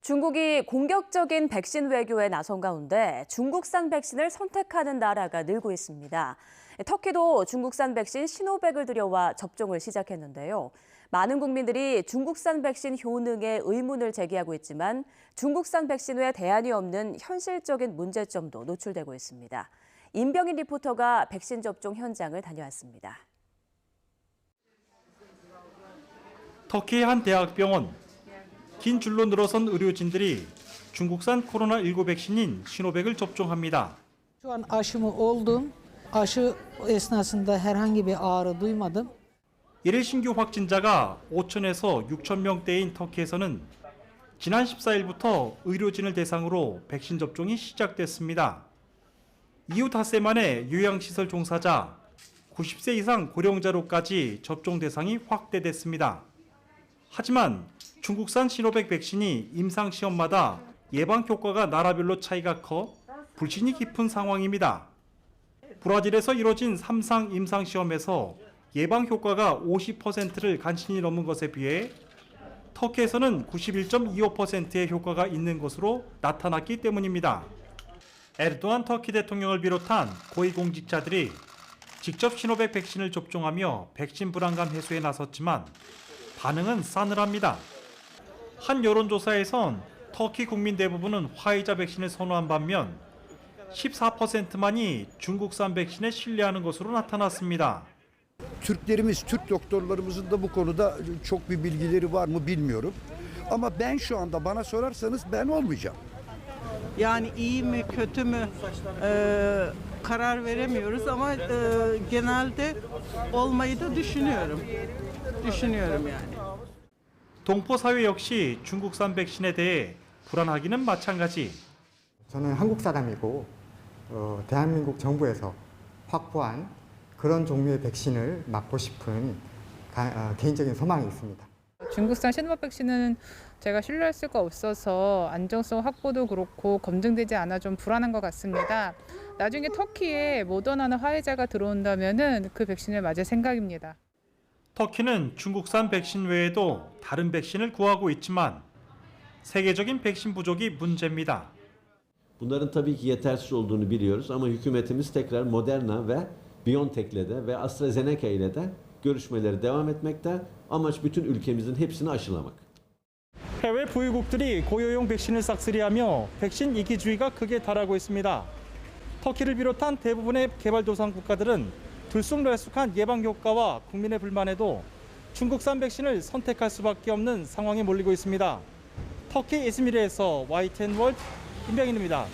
중국이 공격적인 백신 외교에 나선 가운데 중국산 백신을 선택하는 나라가 늘고 있습니다. 터키도 중국산 백신 시노백을 들여와 접종을 시작했는데요. 많은 국민들이 중국산 백신 효능에 의문을 제기하고 있지만 중국산 백신 외 대안이 없는 현실적인 문제점도 노출되고 있습니다. 임병인 리포터가 백신 접종 현장을 다녀왔습니다. 터키의 한 대학병원. 긴 줄로 늘어선 의료진들이 중국산 코로나19 백신인 시노백을 접종합니다. Şu an aşımı oldum. Aşı esnasında herhangi bir ağrı duymadım. 일일 신규 확진자가 5천에서 6천 명대인 터키에서는 지난 14일부터 의료진을 대상으로 백신 접종이 시작됐습니다. 이후 닷새 만에 요양시설 종사자, 90세 이상 고령자로까지 접종 대상이 확대됐습니다. 하지만 중국산 시노백 백신이 임상시험마다 예방 효과가 나라별로 차이가 커 불신이 깊은 상황입니다. 브라질에서 이뤄진 3상 임상시험에서 예방 효과가 50%를 간신히 넘은 것에 비해 터키에서는 91.25%의 효과가 있는 것으로 나타났기 때문입니다. 에르도안 터키 대통령을 비롯한 고위공직자들이 직접 시노백 백신을 접종하며 백신 불안감 해소에 나섰지만 반응은 싸늘합니다. 한 여론조사에선 터키 국민 대부분은 화이자 백신을 선호한 반면 14%만이 중국산 백신에 신뢰하는 것으로 나타났습니다. Türklerimiz, Türk doktorlarımızın da bu konuda çok bir bilgileri var mı bilmiyorum. Ama ben şu anda bana sorarsanız ben olmayacağım. Yani iyi mi kötü mü karar veremiyoruz ama genelde olmayı da düşünüyorum. Düşünüyorum yani. 동포 사회 역시 중국산 백신에 대해 불안하기는 마찬가지. 저는 한국 사람이고 대한민국 정부에서 확보한 그런 종류의 백신을 맞고 싶은 개인적인 소망이 있습니다. 중국산 시노백 백신은 제가 신뢰할 수가 없어서 안정성 확보도 그렇고 검증되지 않아 좀 불안한 것 같습니다. 나중에 터키에 모더나나 화이자가 들어온다면은 그 백신을 맞을 생각입니다. 터키는 중국산 백신 외에도 다른 백신을 구하고 있지만 세계적인 백신 부족이 문제입니다. Bunların tabii ki yetersiz olduğunu biliyoruz ama hükümetimiz tekrar Moderna ve BioNTech'le de ve AstraZeneca ile de görüşmeleri devam etmekte. Amaç bütün ülkemizin hepsini aşılamak. 해외 부유국들이 고효용 백신을 싹쓸이하며 백신 이기주의가 극에 달하고 있습니다. 터키를 비롯한 대부분의 개발도상 국가들은 들쑥날쑥한 예방 효과와 국민의 불만에도 중국산 백신을 선택할 수밖에 없는 상황에 몰리고 있습니다. 터키 이즈미르에서 YTN 월드 임병인입니다.